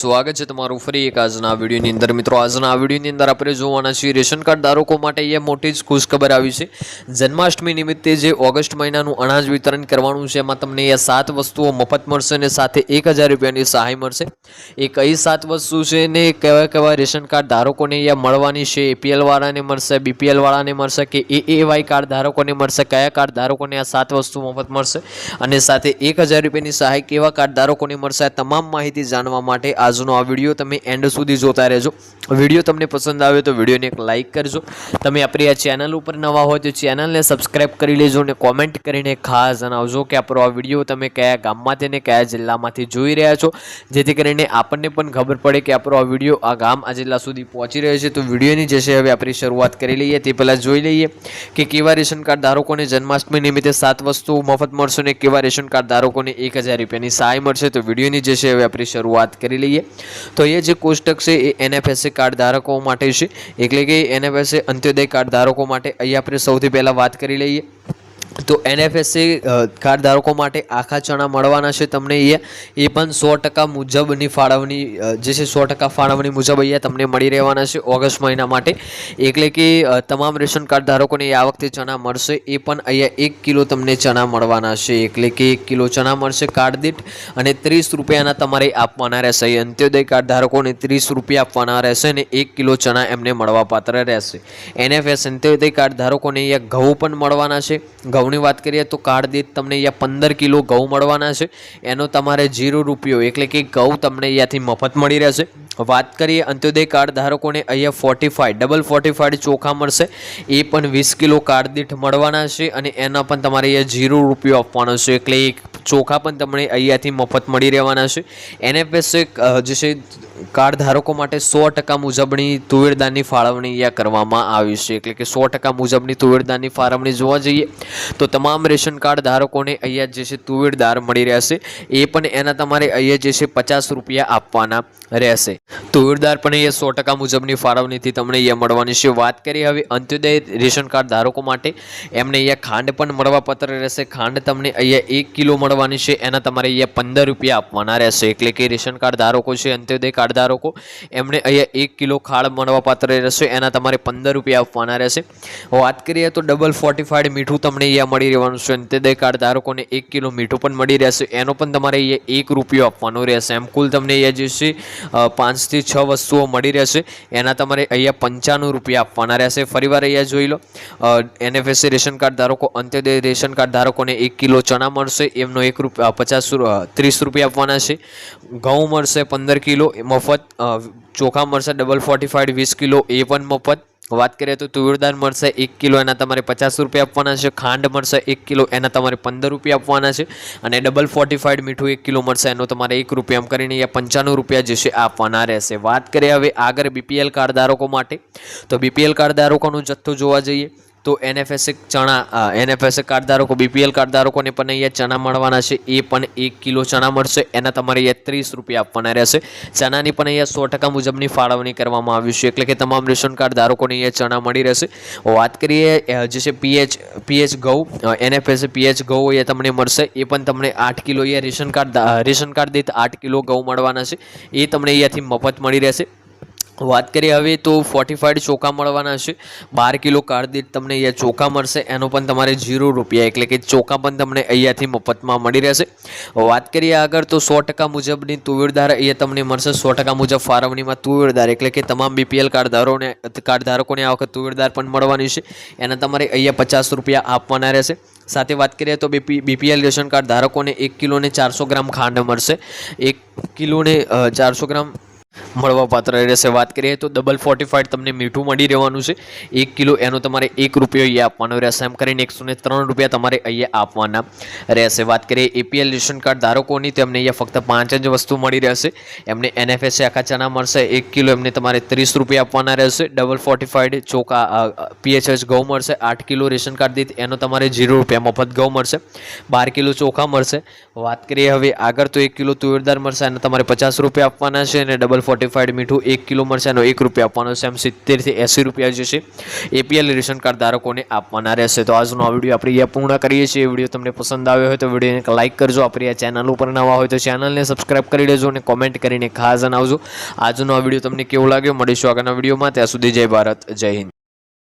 સ્વાગત છે તમારું ફરી એક આજના વિડીયોની અંદર મિત્રો। આજના વિડીયોની અંદર આપણે જોવાના છીએ રેશન કાર્ડ ધારકો માટે એ મોટી જ ખુશખબર આવી છે। જન્માષ્ટમી નિમિત્તે જે ઓગસ્ટ મહિનાનું અનાજ વિતરણ કરવાનું છે એમાં તમને એ 7 વસ્તુઓ મફત મળશે અને સાથે 1000 રૂપિયાની સહાય મળશે। એ કઈ 7 વસ્તુ છે ને કેવા રેશન કાર્ડ ધારકોને એ મળવાની છે? એપીએલ વાળાને મળશે, બીપીએલ વાળાને મળશે કે એએવાય કાર્ડ ધારકોને મળશે? કયા કાર્ડ ધારકોને આ 7 વસ્તુ મફત મળશે અને સાથે 1000 રૂપિયાની સહાય કેવા કાર્ડ ધારકોને મળશે? આ તમામ માહિતી જાણવા માટે આજનો આ વિડીયો તમે એન્ડ સુધી જોતા રહેજો। વિડીયો તમને પસંદ આવે તો વિડીયોને એક લાઇક કરજો। તમે આપણી આ ચેનલ ઉપર નવા હોય તો ચેનલને સબસ્ક્રાઇબ કરી લેજો અને કોમેન્ટ કરીને ખાસ જણાવજો કે આપણો આ વિડીયો તમે કયા ગામમાંથી અને કયા જિલ્લામાંથી જોઈ રહ્યા છો, જેથી કરીને આપણને પણ ખબર પડે કે આપણો આ વિડીયો આ ગામ આ જિલ્લા સુધી પહોંચી રહ્યો છે। તો વિડીયોની જે છે હવે આપણે શરૂઆત કરી લઈએ। તે પહેલાં જોઈ લઈએ કે કેવા રેશન કાર્ડ ધારકોને જન્માષ્ટમી નિમિત્તે 7 વસ્તુ મફત મળશે અને કેવા રેશન કાર્ડ ધારકોને 1000 રૂપિયાની સહાય મળશે। તો વિડીયોની જે છે હવે આપણે શરૂઆત કરી લઈએ। તો એ જે કોષ્ટક છે એ એનએફએસએ કાર્ડ ધારકો માટે છે, એટલે કે એનએફએસએ અંત્યોદય કાર્ડ ધારકો માટે। અહીંયા આપણે સૌથી પહેલાં વાત કરી લઈએ તો એનએફએસએ કાર્ડ ધારકો માટે આખા ચણા મળવાના છે તમને। એ પણ 100% મુજબની ફાળવણી જે છે 100% ફાળવણી મુજબ અહીંયા તમને મળી રહેવાના છે ઓગસ્ટ મહિના માટે। એટલે કે તમામ રેશન કાર્ડ ધારકોને આ વખતે ચણા મળશે। એ પણ અહીંયા 1 કિલો તમને ચણા મળવાના છે, એટલે કે 1 કિલો ચણા મળશે કાર્ડ દીઠ અને 30 રૂપિયાના તમારે આપવાના રહેશે। અંત્યોદય કાર્ડ ધારકોને 30 રૂપિયા આપવાના રહેશે અને 1 કિલો ચણા એમને મળવાપાત્ર રહેશે। એનએફએસ અંત્યોદય કાર્ડ ધારકોને અહીંયા ઘઉં પણ મળવાના છે। ઘઉંની વાત કરીએ તો કાર્ડ દીઠ તમને અહીંયા 15 કિલો ઘઉં મળવાના છે, એનો તમારે 0 રૂપિયો એટલે કે ઘઉં તમને અહીંયાથી મફત મળી રહેશે। વાત કરીએ અંત્યોદય કાર્ડ ધારકોને અહીંયા ડબલ ફોર્ટિફાઈડ ચોખા મળશે, એ પણ 20 કિલો કાર્ડ દીઠ મળવાના છે અને એના પણ તમારે અહીંયા 0 રૂપિયો આપવાનો છે, એટલે ચોખા પણ તમને અહીંયાથી મફત મળી રહેવાના છે। એનએફએસએ જે છે કાર્ડ ધારકો માટે 100% મુજબની તુવેર દાળની ફાળવણી અહીંયા કરવામાં આવી છે, એટલે કે 100% મુજબની તુવેર દાળની ફાળવણી જોવા જઈએ તો તમામ રેશન કાર્ડ ધારકોને અહીંયા જે છે તુવેર દાળ મળી રહેશે। એ પણ એના તમારે અહીંયા જે છે 50 રૂપિયા આપવાના રહેશે। તુવેર દાળ પણ અહીંયા 100% મુજબની ફાળવણીથી તમને અહીંયા મળવાની છે। વાત કરીએ હવે અંત્યોદય રેશન કાર્ડ ધારકો માટે, એમને અહીંયા ખાંડ પણ મળવાપાત્ર રહેશે। ખાંડ તમને અહીંયા 1 કિલો મળવાની છે, એના તમારે અહીંયા 15 રૂપિયા આપવાના રહેશે, એટલે કે રેશન કાર્ડ ધારકો છે અંત્યોદય કાર્ડ ધારકો એમને અહીંયા 1 કિલો ખાંડ મળવાપાત્ર રહેશે, એના તમારે 15 રૂપિયા આપવાના રહેશે। વાત કરીએ તો ડબલ ફોર્ટિફાઈડ મીઠું તમને અહીંયા મળી રહેવાનું છે। અંત્યોદય કાર્ડ ધારકોને 1 કિલો મીઠું પણ મળી રહેશે, એનો પણ તમારે અહીંયા 1 રૂપિયો આપવાનો રહેશે। એમ કુલ તમને અહીંયા જે છે 5 થી 6 વસ્તુઓ મળી રહેશે, એના તમારે અહીંયા 95 રૂપિયા આપવાના રહેશે। ફરીવાર અહીંયા જોઈ લો એનએફએસએ રેશન કાર્ડ ધારકો અંત્યોદય રેશન કાર્ડ ધારકોને 1 કિલો ચણા મળશે, એમનો 30 રૂપિયા આપવાના છે। ઘઉં મળશે 15 કિલો મફત, ચોખા મળશે ડબલ ફોર્ટિફાઈડ 20 કિલો એ પણ મફત। વાત કરીએ તો તુવેર દાળ મળશે 1 કિલો, એના તમારે 50 રૂપિયા આપવાના છે। ખાંડ મળશે 1 કિલો, એના તમારે 15 રૂપિયા આપવાના છે અને ડબલ ફોર્ટિફાઈડ મીઠું 1 કિલો મળશે, એનો તમારે 1 રૂપિયા એમ કરીને અહીંયા 95 રૂપિયા જે છે આપવાના રહેશે। વાત કરીએ હવે આગળ બીપીએલ કાર્ડ ધારકો માટે, તો બીપીએલ કાર્ડ ધારકોનો જથ્થો જોવા જઈએ તો એનએફએસએ કાર્ડ ધારકો બીપીએલ કાર્ડ ધારકોને પણ અહીંયા ચણા મળવાના છે, એ પણ 1 કિલો ચણા મળશે, એના તમારે અહીંયા 30 રૂપિયા આપવાના રહેશે। ચણાની પણ અહીંયા 100% મુજબની ફાળવણી કરવામાં આવી છે, એટલે કે તમામ રેશન કાર્ડ ધારકોને અહીંયા ચણા મળી રહેશે। વાત કરીએ જે છે પીએચ ઘઉં, એનએફએસએ પીએચ ઘઉં અહીંયા તમને મળશે, એ પણ તમને 8 કિલો અહીંયા રેશન કાર્ડ દીઠ 8 કિલો ઘઉં મળવાના છે, એ તમને અહીંયાથી મફત મળી રહેશે। વાત કરીએ હવે તો ફોર્ટિફાઈડ ચોખા મળવાના છે, 12 કિલો કાર્ડ દીઠ તમને અહીંયા ચોખા મળશે, એનો પણ તમારે 0 રૂપિયા એટલે કે ચોખા પણ તમને અહીંયાથી મફતમાં મળી રહેશે। વાત કરીએ આગળ તો 100% મુજબની તુવેર દાળ અહીંયા તમને મળશે, 100% મુજબ ફાળવણીમાં તુવેર દાળ એટલે કે તમામ બીપીએલ કાર્ડ ધારકોને આ વખત તુવેર દાળ પણ મળવાની છે, એના તમારે અહીંયા 50 રૂપિયા આપવાના રહેશે। સાથે વાત કરીએ તો બીપીએલ રેશન કાર્ડ ધારકોને 1 કિલોને 400 ગ્રામ ખાંડ મળશે, 1 કિલોને 400 ગ્રામ મળવાપાત્ર રહેશે। વાત કરીએ તો ડબલ ફોર્ટિફાઈડ તમને મીઠું મળી રહેવાનું છે 1 કિલો, એનો તમારે 1 રૂપિયો અહીંયા આપવાનો રહેશે, એમ કરીને 103 રૂપિયા તમારે અહીંયા આપવાના રહેશે। વાત કરીએ એપીએલ રેશન કાર્ડ ધારકોની, તેમને અહીંયા ફક્ત 5 જ વસ્તુ મળી રહેશે। એમને એનએફએસએ આખા ચણા મળશે 1 કિલો, એમને તમારે 30 રૂપિયા આપવાના રહેશે। ડબલ ફોર્ટિફાઈડ ચોખા પીએચએચ ઘઉં મળશે 8 કિલો રેશન કાર્ડ દીઠ, એનો તમારે 0 રૂપિયા મફત ઘઉં મળશે। 12 કિલો ચોખા મળશે। વાત કરીએ હવે આગળ તો 1 કિલો તુવેર દાળ મળશે, એના તમારે 50 રૂપિયા આપવાના છે અને ડબલ ફોર્ટિફાઈડ મીઠું 1 કિલો મરચાંનો 1 રૂપિયા આપવાનો છે. આમ 70 થી 80 રૂપિયા જે છે એપીએલ રેશન કાર્ડ ધારકોને આપવાના રહેશે. તો આજનો આ વિડીયો આપણે અહીંયા પૂર્ણ કરીએ છીએ. વિડીયો તમને પસંદ આવ્યો હોય તો વિડીયોને એક લાઇક કરજો. આપણી આ ચેનલ ઉપર નવા હોય તો ચેનલને સબસ્ક્રાઇબ કરી લેજો અને કોમેન્ટ કરીને ખાસ જણાવજો આજનો આ વિડીયો તમને કેવો લાગ્યો. મળીશું આગળના વિડીયોમાં. ત્યાં સુધી જય ભારત, જય હિન્દ.